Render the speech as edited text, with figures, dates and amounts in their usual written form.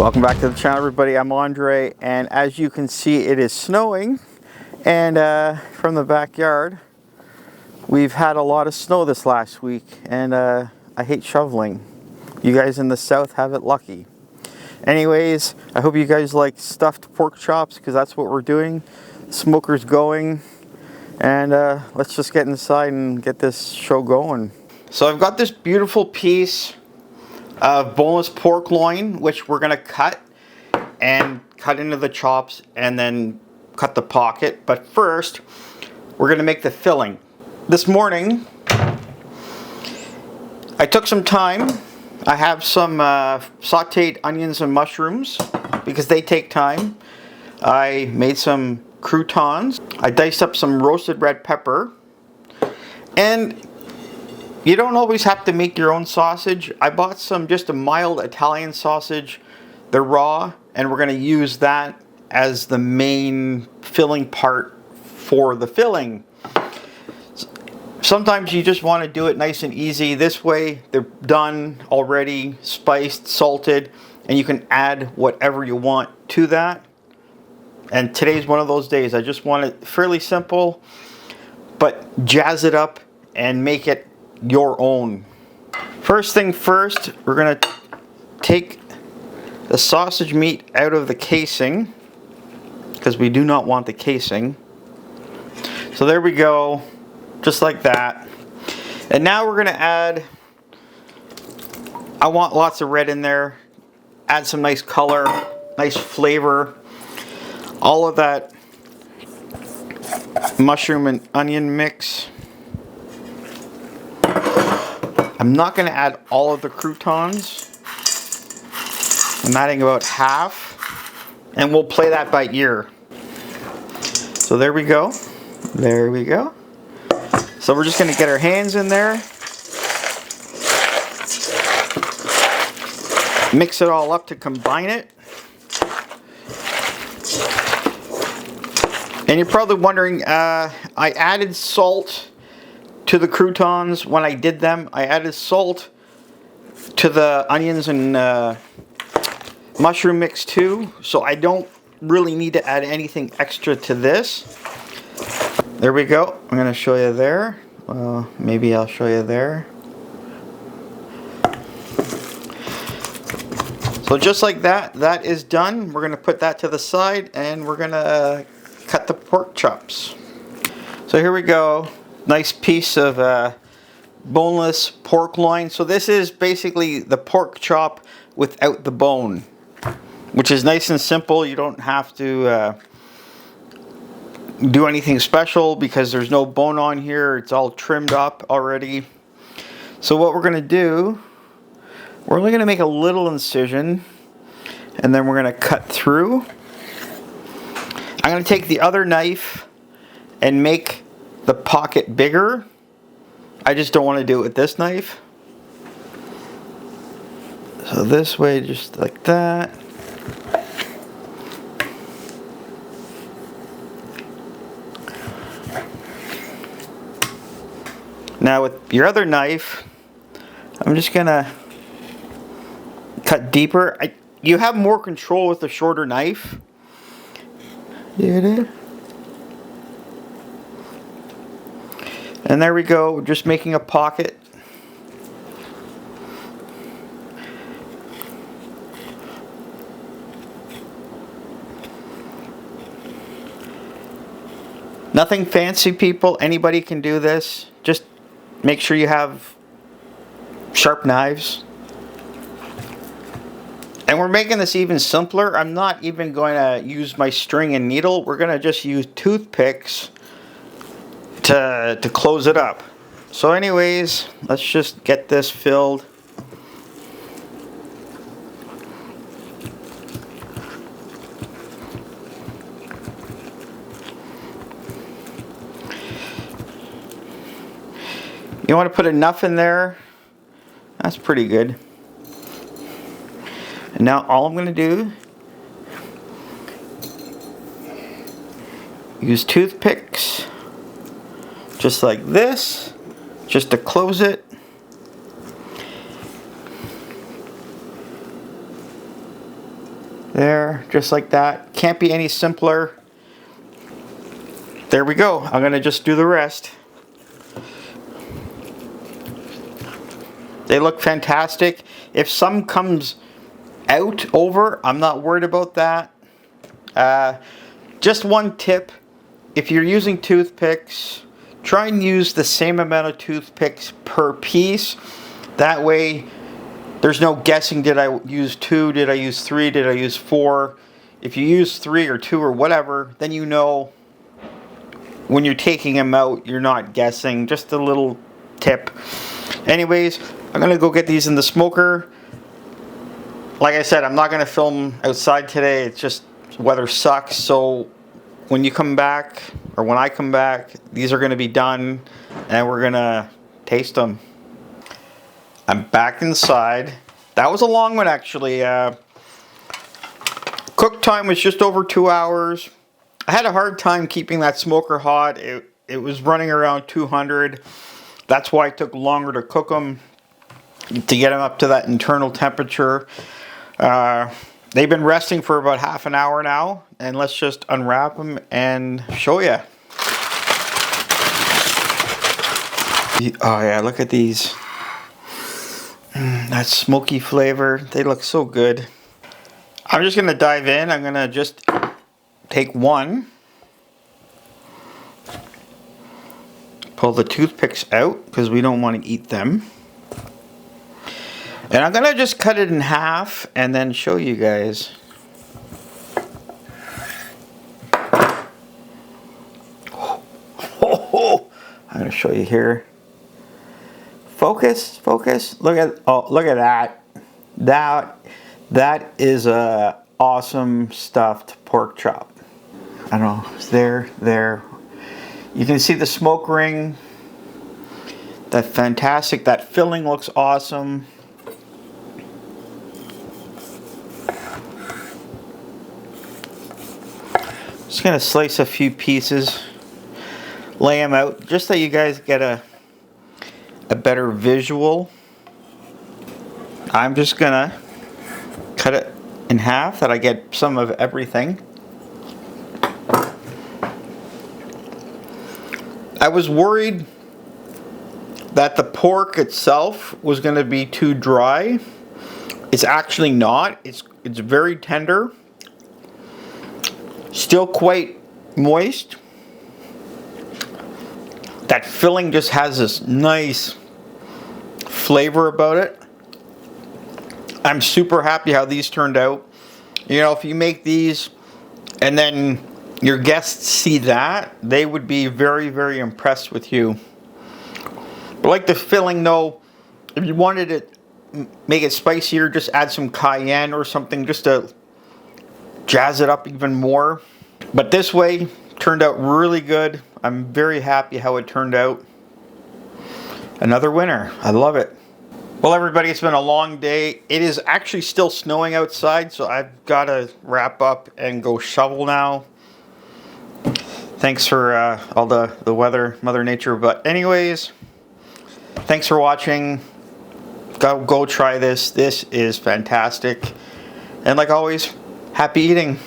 Welcome back to the channel, everybody. I'm Andre, and as you can see, it is snowing. And from the backyard, we've had a lot of snow this last week, and I hate shoveling. You guys in the south have it lucky. Anyways, I hope you guys like stuffed pork chops, because that's what we're doing. Smoker's going, and let's just get inside and get this show going. So I've got this beautiful piece of boneless pork loin, which we're gonna cut into the chops and then cut the pocket. But first, we're gonna make the filling. This morning, I took some time. I have some sauteed onions and mushrooms because they take time. I made some croutons. I diced up some roasted red pepper. And you don't always have to make your own sausage. I bought just a mild Italian sausage. They're raw, and we're gonna use that as the main filling part for the filling. Sometimes you just want to do it nice and easy. This way, they're done already, spiced, salted, and you can add whatever you want to that. And today's one of those days. I just want it fairly simple, but jazz it up and make it your own. First thing first, we're gonna take the sausage meat out of the casing, because we do not want the casing. So there we go, just like that. And now we're gonna add, I want lots of red in there, add some nice color, nice flavor, all of that mushroom and onion mix. I'm not going to add all of the croutons. I'm adding about half, and we'll play that by ear. So there we go. There we go. So we're just going to get our hands in there. Mix it all up to combine it. And you're probably wondering, I added salt to the croutons when I did them. I added salt to the onions and mushroom mix too, so I don't really need to add anything extra to this. There we go. I'm going to show you there. Well, maybe I'll show you there. So just like that, that is done. We're going to put that to the side, and we're going to cut the pork chops. So here we go. Nice piece of boneless pork loin. So this is basically the pork chop without the bone, which is nice and simple. You don't have to do anything special because there's no bone on here. It's all trimmed up already. So what we're gonna do, we're only gonna make a little incision, and then we're gonna cut through. I'm gonna take the other knife and make the pocket bigger. I just don't want to do it with this knife. So this way, just like that. Now with your other knife, I'm just gonna cut deeper. You have more control with the shorter knife. And there we go, just making a pocket. Nothing fancy, people. Anybody can do this. Just make sure you have sharp knives. And we're making this even simpler. I'm not even going to use my string and needle. We're going to just use toothpicks to close it up. So anyways, let's just get this filled. You want to put enough in there. That's pretty good. And now all I'm going to do, use toothpicks just like this, just to close it. There, just like that. Can't be any simpler. There we go. I'm gonna just do the rest. They look fantastic. If some comes out over, I'm not worried about that. Just one tip, if you're using toothpicks, try and use the same amount of toothpicks per piece. That way, there's no guessing, did I use 2, did I use 3, did I use 4? If you use 3 or 2 or whatever, then you know when you're taking them out, you're not guessing. Just a little tip. Anyways, I'm going to go get these in the smoker. Like I said, I'm not going to film outside today. It's just weather sucks. So when you come back, or when I come back, these are going to be done and we're going to taste them. I'm back inside. That was a long one actually. Cook time was just over 2 hours. I had a hard time keeping that smoker hot. It was running around 200. That's why it took longer to cook them, to get them up to that internal temperature. They've been resting for about half an hour now, and let's just unwrap them and show you. Oh yeah, look at these. That smoky flavor, they look so good. I'm just gonna dive in. I'm gonna just take one, pull the toothpicks out because we don't want to eat them, and I'm gonna just cut it in half and then show you guys. I'm gonna show you here. Focus, focus. Look at that. That is a awesome stuffed pork chop. I don't know. It's there. You can see the smoke ring. That's fantastic. That filling looks awesome. Just gonna slice a few pieces, lay them out, just so you guys get a better visual. I'm just gonna cut it in half that I get some of everything. I was worried that the pork itself was going to be too dry. It's actually not. It's very tender. Still quite moist. That filling just has this nice flavor about it. I'm super happy how these turned out. You know, if you make these and then your guests see that, they would be very, very impressed with you. But like the filling though, if you wanted to make it spicier, just add some cayenne or something just to jazz it up even more. But this way turned out really good. I'm very happy how it turned out. Another winner. I love it. Well, everybody, it's been a long day. It is actually still snowing outside, so I've got to wrap up and go shovel now. Thanks for all the weather, Mother Nature. But anyways, thanks for watching. Go try this. This is fantastic. And like always, happy eating.